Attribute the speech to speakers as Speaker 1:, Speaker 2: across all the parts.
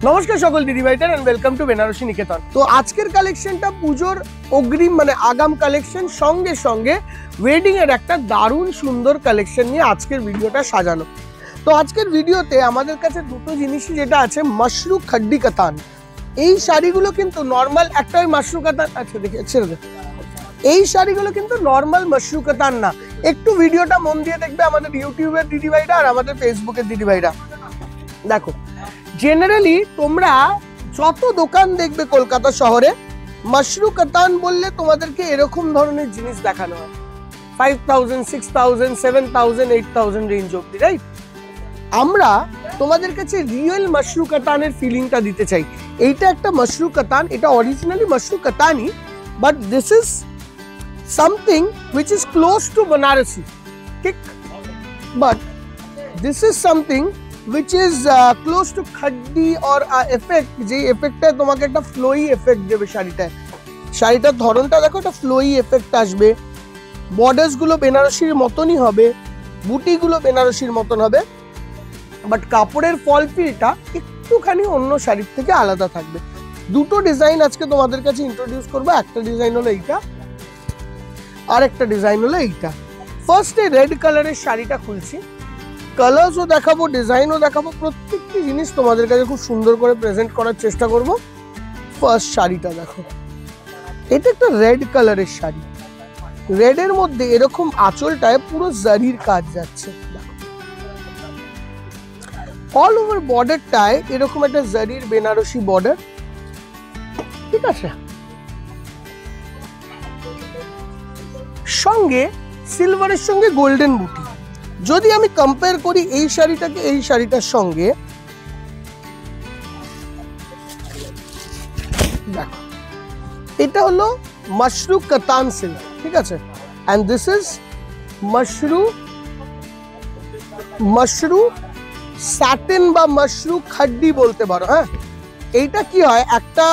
Speaker 1: নমস্কার সকল দিদি ভাইটার এন্ড ওয়েলকাম টু বেনারসি নিকেতন। তো আজকের কালেকশনটা পুজোর অগ্রিম মানে আগাম কালেকশন, সঙ্গে সঙ্গে ওয়েডিং এর একটা দারুণ সুন্দর কালেকশন নিয়ে আজকের ভিডিওটা সাজানো। তো আজকের ভিডিওতে আমাদের কাছে দুটো জিনিসই যেটা আছে, মাশরু খাড্ডি কাতান। এই শাড়িগুলো কিন্তু নর্মাল একটা মাশরু কাতান আছে, দেখে ছেড়ে দে। এই শাড়িগুলো কিন্তু নর্মাল মাশরু কাতান না। একটু ভিডিওটা মন দিয়ে দেখবে আমাদের ইউটিউবের দিদি ভাইরা আর আমাদের ফেসবুকের দিদি ভাইরা। দেখো, জেনারেলি তোমরা যত দোকান দেখবে কলকাতা শহরে, মাশরু কাতান বললে তোমাদেরকে এরকম ধরনের জিনিস দেখানো হয় 5000, 6000, 7000, 8000 রেঞ্জ অব্দি, রাইট? আমরা তোমাদের কাছে রিয়েল মাশরু কাতানের ফিলিংটা দিতে চাই। এইটা একটা মাশরু কাতান, এটা অরিজিনালি মাশরু কাতানই, but this is something which is close to Banarasi, ঠিক? But this is something which is close to khaddi or effect, যে এফেক্টটা তোমাকে একটা ফ্লোই এফেক্ট দেবে শাড়িটায়। শাড়িটার ধরনটা দেখো, একটা ফ্লোই এফেক্ট আসবে, বর্ডার্স গুলো বেনারসির মতনই হবে, বুটিগুলো বেনারসির মতন হবে, বাট কাপড়ের ফল ফিলটা একটুখানি অন্য শাড়ির থেকে আলাদা থাকবে। দুটো ডিজাইন আজকে তোমাদের কাছে ইন্ট্রোডিউস করবো। একটা ডিজাইন হলো এইটা, আর একটা ডিজাইন হলো এইটা। ফার্স্টে রেড কালারের শাড়িটা খুলছি, কালার্সও দেখাবো, ডিজাইনও দেখাবো, প্রত্যেকটি জিনিস তোমাদের কাছে খুব সুন্দর করে প্রেজেন্ট করার চেষ্টা করব। ফার্স্ট শাড়িটা দেখো, এটা একটা রেড কালারের শাড়ি। রেডের মধ্যে এরকম আঁচলটায় পুরো জারির কাজ যাচ্ছে, অল ওভার বর্ডারটায় এরকম একটা জারির বেনারসি বর্ডার, ঠিক আছে? সঙ্গে সিলভারের সঙ্গে গোল্ডেন বুটি। যদি আমি কম্পেয়ার করি এই শাড়িটাকে এই শাড়িটার সঙ্গে, দেখো এটা হলো মাশরু কাতান সিল্ক, ঠিক আছে? And this is Mashru satin বা মাশরু খাড্ডি বলতে পারো। হ্যাঁ, এইটা কি হয়, একটা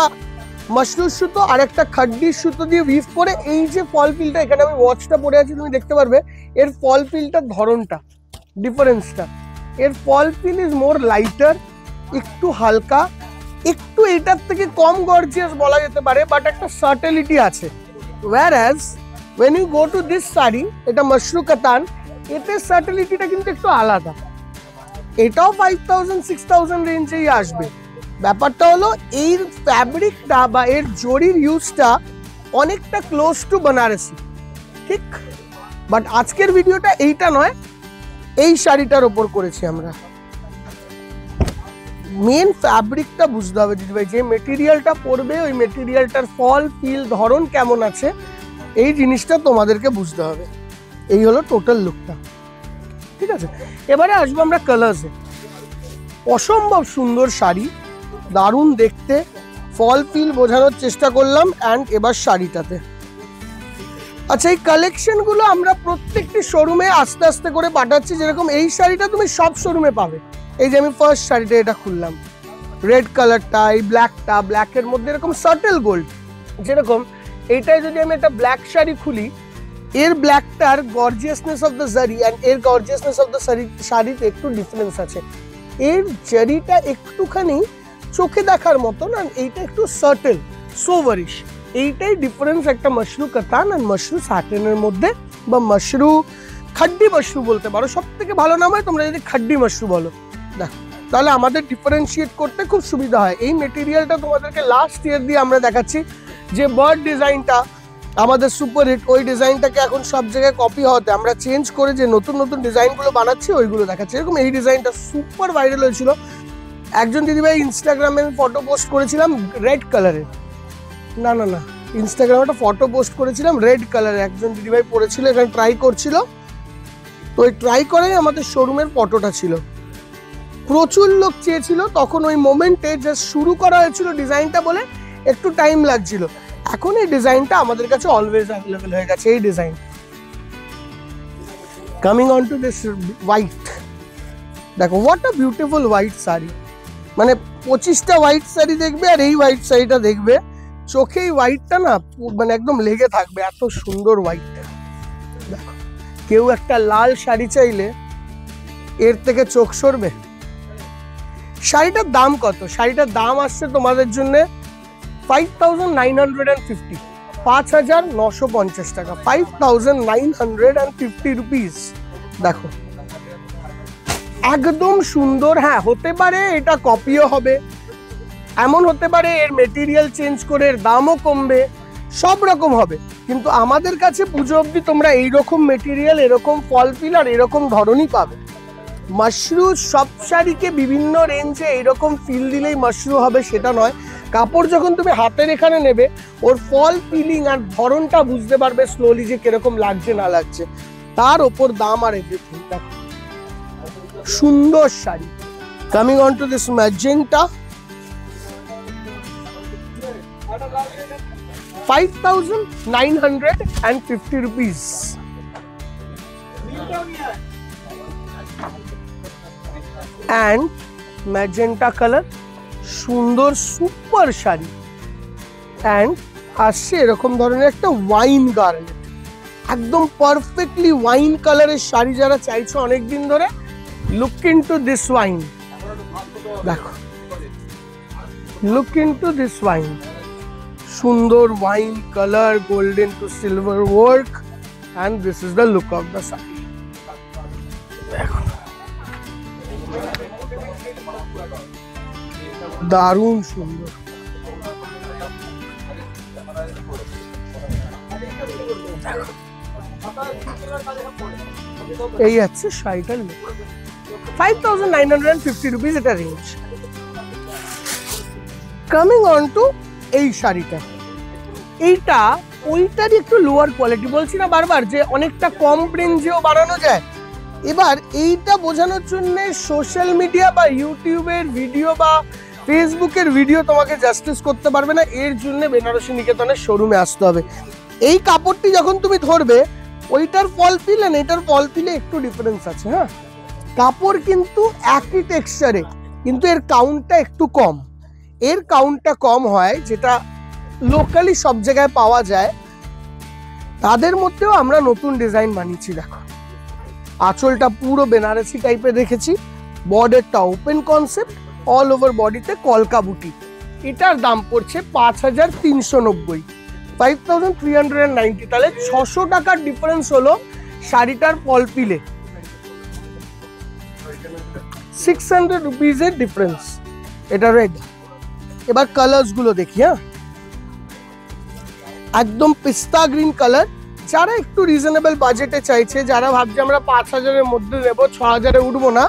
Speaker 1: মাশরু সুতো আর একটা খাড্ডির সুতো দিয়ে উইভ করে, এই যে ফল ফিলটা, এখানে আমি ওয়াচটা পরে আছি, তুমি দেখতে পারবে এর ফল ফিলটার ধরনটা, ডিফারেন্সটা। এর fall feel is more lighter, একটু হালকা, একটু এটার থেকে কম গর্জিয়াস বলা যেতে পারে, বাট একটা সার্টেলিটি আছে। whereas when you go to this sari, এটা মাশরু কাতান, এতে সার্টেলিটিটা কিন্তু একটু আলাদা। এটাও 5000, 6000 রেঞ্জেই আসবে। ব্যাপারটা হলো এর ফ্যাব্রিকটা বা এর জরির ইউজটা অনেকটা ক্লোজ টু বানারসি, ঠিক? বাট আজকের ভিডিওটা এইটা নয়, এই শাড়িটার ওপর করেছি আমরা। মেন ফ্যাব্রিকটা বুঝতে হবে দিদি ভাই, যে মেটেরিয়ালটা পরবে ওই মেটেরিয়ালটার ফল ফিল ধরন কেমন আছে, এই জিনিসটা তোমাদেরকে বুঝতে হবে। এই হলো টোটাল লুকটা, ঠিক আছে? এবারে আসবো আমরা কালার্সে। অসম্ভব সুন্দর শাড়ি, দারুণ দেখতে, ফল ফিল বোঝানোর চেষ্টা করলাম। অ্যান্ড এবার শাড়িটাতে, আচ্ছা, এই কালেকশনগুলো আমরা প্রত্যেকটি শোরুমে আস্তে আস্তে করে পাঠাচ্ছি। যেরকম এই শাড়িটা তুমি সব শোরুমে পাবে। এই যে আমি ফার্স্ট শাড়িটা এটা খুললাম, রেড কালারটা, এই ব্ল্যাকটা, ব্ল্যাকের মধ্যে এরকম সার্টেল গোল্ড। যেরকম এইটাই যদি আমি একটা ব্ল্যাক শাড়ি খুলি, এর ব্ল্যাকটার গর্জিয়াসনেস অফ দ্য জারি অ্যান্ড এর গর্জিয়াসনেস অফ দ্য শাড়িতে একটু ডিফারেন্স আছে। এর জারিটা একটুখানি চোখে দেখার মতন, আর এইটা একটু সার্টেল সোভারিশ। এইটাই ডিফারেন্স একটা মাশরু কাতান আর মাশরু স্যাটিনের মধ্যে, বা মাশরু খাড্ডি মাশরু বলতে পারো। সব থেকে ভালো নাম হয় তোমরা যদি খাড্ডি মাশরু বলো, দেখো, তাহলে আমাদের ডিফারেন্সিয়েট করতে খুব সুবিধা হয়। এই মেটেরিয়ালটা তোমাদেরকে লাস্ট ইয়ার দিয়ে আমরা দেখাচ্ছি। যে বার্ড ডিজাইনটা আমাদের সুপার হিট, ওই ডিজাইনটাকে এখন সব জায়গায় কপি হওয়াতে আমরা চেঞ্জ করে যে নতুন নতুন ডিজাইনগুলো বানাচ্ছি, ওইগুলো দেখাচ্ছি। এরকম এই ডিজাইনটা সুপার ভাইরাল হয়েছিল। একজন দিদিভাই ইনস্টাগ্রামে ফটো পোস্ট করেছিলাম রেড কালারের, না না না, ইনস্টাগ্রামে একটা ফটো পোস্ট করেছিলাম রেড কালারের, একজন দিদিভাই পরেছিল, এখানে ট্রাই করছিল। তো ওই ট্রাই করেই আমাদের শোরুমের ফটোটা ছিল। প্রচুর লোক চেয়েছিল, তখন ওই মোমেন্টে জাস্ট শুরু করা হয়েছিল ডিজাইনটা বলে একটু টাইম লাগছিল। এখন এই ডিজাইনটা আমাদের কাছে অলওয়েজ অ্যাভেলেবল হয়ে গেছে। এই design, coming on to this white, দেখো what a beautiful white sari. মানে 25টা হোয়াইট শাড়ি দেখবে আর এই হোয়াইট শাড়িটা দেখবে, চোখে এই হোয়াইটটা না মানে একদম লেগে থাকবে, এত সুন্দর হোয়াইটটা। দেখো, কেউ একটা লাল শাড়ি চাইলে এর থেকে চোখ সরবে? শাড়িটার দাম কত? শাড়িটার দাম আসছে তোমাদের জন্য 5950, 5950 টাকা, 5950 রুপিস। দেখো একদম সুন্দর। হ্যাঁ, হতে পারে এটা কপিও হবে, এমন হতে পারে এর মেটেরিয়াল চেঞ্জ করে এর দামও কমবে, সব রকম হবে, কিন্তু আমাদের কাছে পুজো অবধি তোমরা এইরকম মেটেরিয়াল, এরকম ফল পিল আর এরকম ধরনই পাবে। মাশরু সব শাড়িকে বিভিন্ন রেঞ্জে এইরকম ফিল দিলেই মাশরু হবে সেটা নয়। কাপড় যখন তুমি হাতের এখানে নেবে ওর ফল পিলিং আর ধরনটা বুঝতে পারবে স্লোলি যে কিরকম লাগছে না লাগছে, তার ওপর দাম আর এভরিথিং। দেখো সুন্দর sari. Coming on to this magenta, 5950 rupees. And magenta color, সুন্দর সুপার শাড়ি। অ্যান্ড আসছে এরকম ধরনের একটা ওয়াইন গার্নেট, একদম পারফেক্টলি ওয়াইন কালারের শাড়ি যারা চাইছো অনেকদিন ধরে, লুক ইনটু দিস ওয়াইন। দেখো লুক ইনটু দিস ওয়াইন, সুন্দর wine colour, golden to silver work, and this is the look of the saree. দেখো দারুণ সুন্দর। এই আছে শাড়িটার লুক, 5950 রুপিস এটা রেঞ্জ। কামিং অন টু এই শাড়িটা, এইটা ওইটারই একটু লোয়ার কোয়ালিটি, বলছি না বারবার যে অনেকটা কম রেঞ্জেও বানানো যায়। এবার এইটা বোঝানোর জন্য সোশ্যাল মিডিয়া বা ইউটিউবের ভিডিও বা ফেসবুকের ভিডিও তোমাকে জাস্টিস করতে পারবে না, এর জন্য বেনারসি নিকেতনের শোরুমে আসতে হবে। এই কাপড়টি যখন তুমি ধরবে ওইটার ফল পিল আর এটার ফল পিলে একটু ডিফারেন্স আছে। হ্যাঁ, কাপড় কিন্তু একই টেক্সচারে, কিন্তু এর কাউন্টটা একটু কম। এর কাউন্টটা কম হয় যেটা লোকালি সব জায়গায় পাওয়া যায়, তাদের মধ্যেও আমরা নতুন ডিজাইন বানিয়েছি। দেখো আঁচলটা পুরো বেনারসি টাইপের রেখেছি, বর্ডারটা ওপেন কনসেপ্ট, অল ওভার বডিতে কলকা বুটি। এটার দাম পড়ছে 5390, 5390। তাহলে 600 টাকার ডিফারেন্স হলো শাড়িটার ফল পিলে, 600 রুপিজের ডিফারেন্স। এটা রেড। এবার কালার্স গুলো দেখি। হ্যাঁ, একদম পিস্তা গ্রিন কালার। যারা একটু রিজনেবল বাজেটে চাইছে, যারা ভাবছে আমরা 5000-এর মধ্যে নেবো, 6000-এ উঠবো না,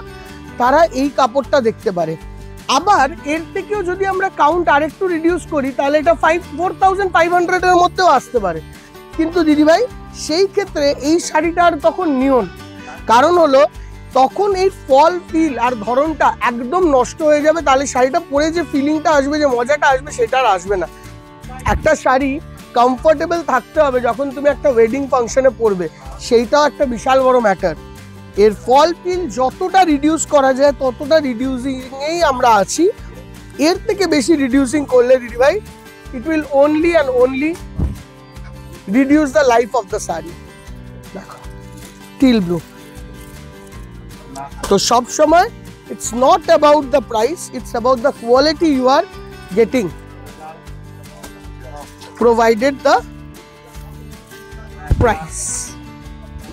Speaker 1: তারা এই কাপড়টা দেখতে পারে। আবার এর থেকেও যদি আমরা কাউন্ট আরেকটু রিডিউস করি তাহলে এটা 4500-এর মধ্যেও আসতে পারে। কিন্তু দিদিভাই সেই ক্ষেত্রে এই শাড়িটার তখন নিয়ন, কারণ হলো তখন এই ফল ফিল আর ধরনটা একদম নষ্ট হয়ে যাবে। তাহলে শাড়িটা পরে যে ফিলিংটা আসবে, যে মজাটা আসবে, সেটা আর আসবে না। একটা শাড়ি কমফোর্টেবল থাকতে হবে যখন তুমি একটা ওয়েডিং ফাংশনে পরবে, সেইটাও একটা বিশাল বড় ম্যাটার। এর ফল পিল যতটা রিডিউস করা যায় ততটা রিডিউসিংয়েই আমরা আছি। এর থেকে বেশি রিডিউসিং করলে দিদিভাই it will only and only reduce the life of the sari. দেখো টিল ব্লু। তো সব সময় it's not about the price, it's about the quality you are getting, provided the price।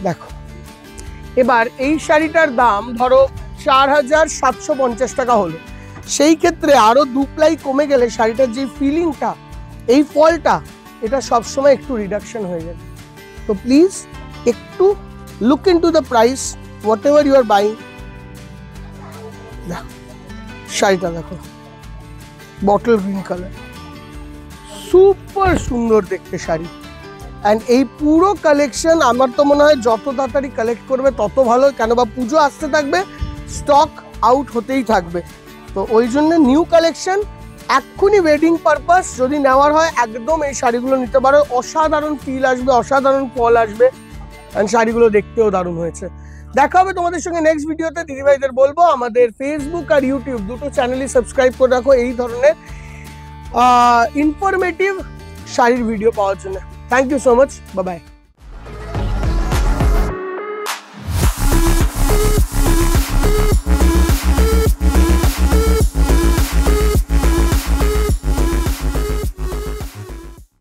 Speaker 1: দেখো এবার এই শাড়িটার দাম ধরো 4750 টাকা হলো, সেই ক্ষেত্রে আরো 2 প্লাই কমে গেলে শাড়িটার যে ফিলিংটা, এই ফলটা, এটা সবসময় একটু রিডাকশন হয়ে যাবে। তো প্লিজ একটু look into the price whatever you are buying. দেখো শাড়িটা দেখো, বটল গ্রিন কালার, সুপার সুন্দর দেখতে শাড়ি। অ্যান্ড এই পুরো কালেকশন আমার তো মনে হয় যত তাড়াতাড়ি কালেক্ট করবে তত ভালো, কেন বা পুজো আসতে থাকবে, স্টক আউট হতেই থাকবে। তো ওই জন্য নিউ কালেকশন এক্ষুনি ওয়েডিং পারপাস যদি নেওয়ার হয় একদম এই শাড়িগুলো নিতে পারো। অসাধারণ ফিল আসবে, অসাধারণ ফল আসবে, অ্যান্ড শাড়িগুলো দেখতেও দারুণ হয়েছে। দেখা হবে তোমাদের সঙ্গে নেক্সট ভিডিওতে। দিদিভাইদের বলবো আমাদের ফেসবুক আর ইউটিউব দুটো চ্যানেলই সাবস্ক্রাইব করে রাখো এই ধরনের ইনফরমেটিভ শাড়ির ভিডিও পাওয়ার জন্য। Thank you so much, bye by.